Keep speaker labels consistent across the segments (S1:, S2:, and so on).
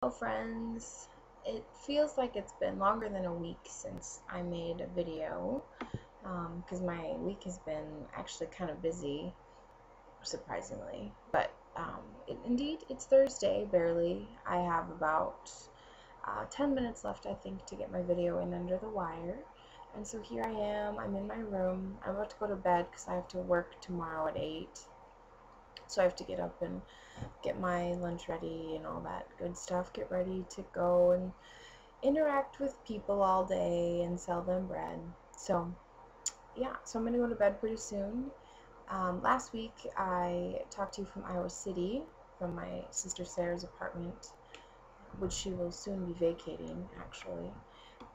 S1: Hello friends, it feels like it's been longer than a week since I made a video because my week has been actually kind of busy, surprisingly. But indeed, it's Thursday, barely. I have about 10 minutes left, I think, to get my video in under the wire. And so here I am, I'm in my room. I'm about to go to bed because I have to work tomorrow at 8. So I have to get up and get my lunch ready and all that good stuff, get ready to go and interact with people all day and sell them bread. So yeah, so I'm gonna go to bed pretty soon. Last week I talked to you from Iowa City, from my sister Sarah's apartment, which she will soon be vacating actually.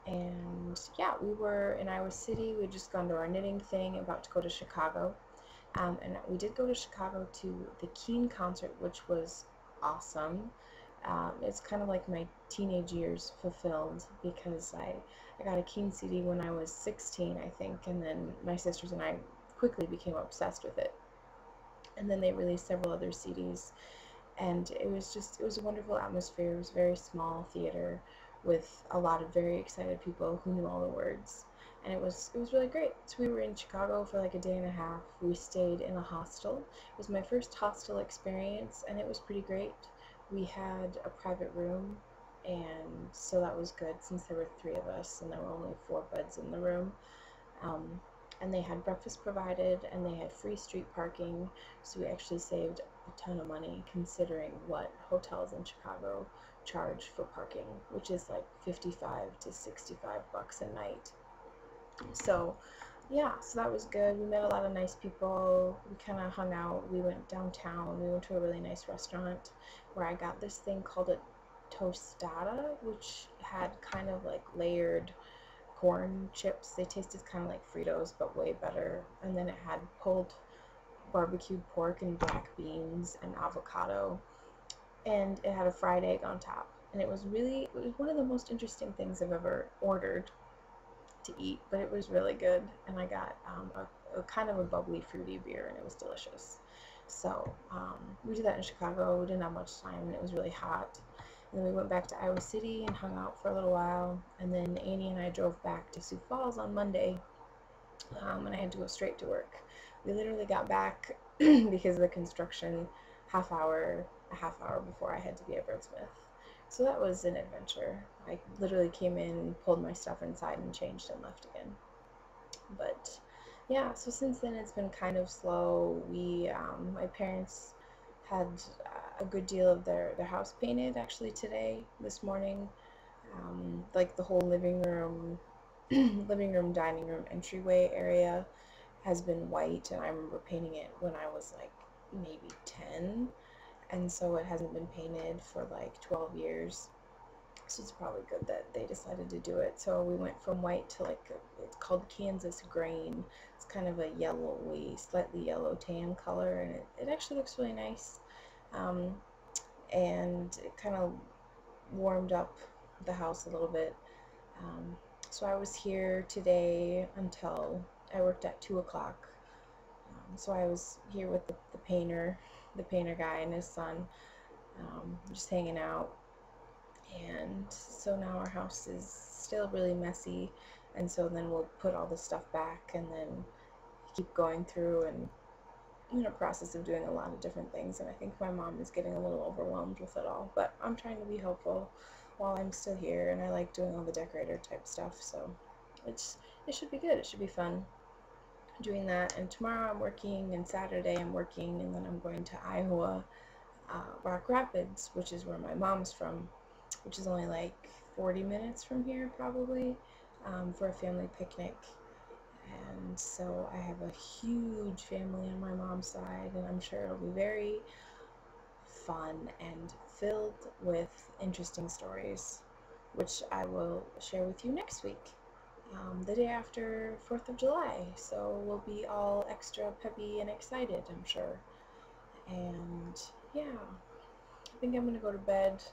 S1: And yeah, we were in Iowa City. We had just gone to our knitting thing, about to go to Chicago. And we did go to Chicago to the Keen concert, which was awesome. It's kind of like my teenage years fulfilled because I got a Keen CD when I was 16, I think, and then my sisters and I quickly became obsessed with it. And then they released several other CDs, and it was a wonderful atmosphere. It was a very small theater with a lot of very excited people who knew all the words, and it was really great. So we were in Chicago for like a day and a half. We stayed in a hostel. It was my first hostel experience, and it was pretty great. We had a private room, and so that was good since there were three of us and there were only four beds in the room. Um, and they had breakfast provided and they had free street parking, so we actually saved a ton of money considering what hotels in Chicago charge for parking, which is like 55 to 65 bucks a night. So yeah, so that was good. We met a lot of nice people. We kind of hung out. We went downtown. We went to a really nice restaurant where I got this thing called a tostada, which had kind of like layered corn chips. They tasted kind of like Fritos, but way better. And then it had pulled barbecued pork and black beans and avocado, and it had a fried egg on top. And it was one of the most interesting things I've ever ordered to eat, but it was really good. And I got a kind of a bubbly, fruity beer, and it was delicious. So we did that in Chicago. We didn't have much time, and it was really hot. And then we went back to Iowa City and hung out for a little while. And then Annie and I drove back to Sioux Falls on Monday, and I had to go straight to work. We literally got back because of the construction a half hour before I had to be at Birdsmith. So that was an adventure. I literally came in, pulled my stuff inside, and changed and left again. But yeah, so since then it's been kind of slow. My parents had a good deal of their house painted actually today, this morning. Like the whole living room, dining room, entryway area has been white, and I remember painting it when I was like maybe 10, and so it hasn't been painted for like 12 years. So it's probably good that they decided to do it. So we went from white to it's called Kansas grain. It's kind of a yellowy, slightly yellow tan color, and it actually looks really nice. Um, and it kind of warmed up the house a little bit. Um, so I was here today until I worked at 2 o'clock. So I was here with the painter guy and his son, just hanging out. And so now our house is still really messy, and so then we'll put all the stuff back and then keep going through and in a process of doing a lot of different things. And I think my mom is getting a little overwhelmed with it all, but I'm trying to be helpful while I'm still here, and I like doing all the decorator type stuff, so it's it should be good. It should be fun doing that. And tomorrow I'm working, and Saturday I'm working, and then I'm going to Iowa, Rock Rapids, which is where my mom's from, which is only like 40 minutes from here probably, for a family picnic. And so I have a huge family on my mom's side, and I'm sure it'll be very fun and filled with interesting stories, which I will share with you next week, the day after 4th of July. So we'll be all extra peppy and excited, I'm sure. And yeah, I think I'm gonna go to bed.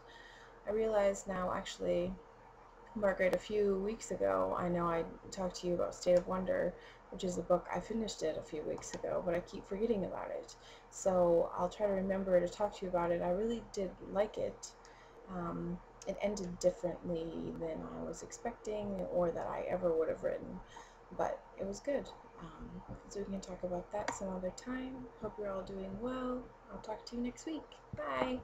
S1: I realize now, actually, Margaret, a few weeks ago, I know I talked to you about State of Wonder, which is a book. I finished it a few weeks ago, but I keep forgetting about it. So I'll try to remember to talk to you about it. I really did like it. it ended differently than I was expecting or that I ever would have written, but it was good. So we can talk about that some other time. Hope you're all doing well. I'll talk to you next week. Bye.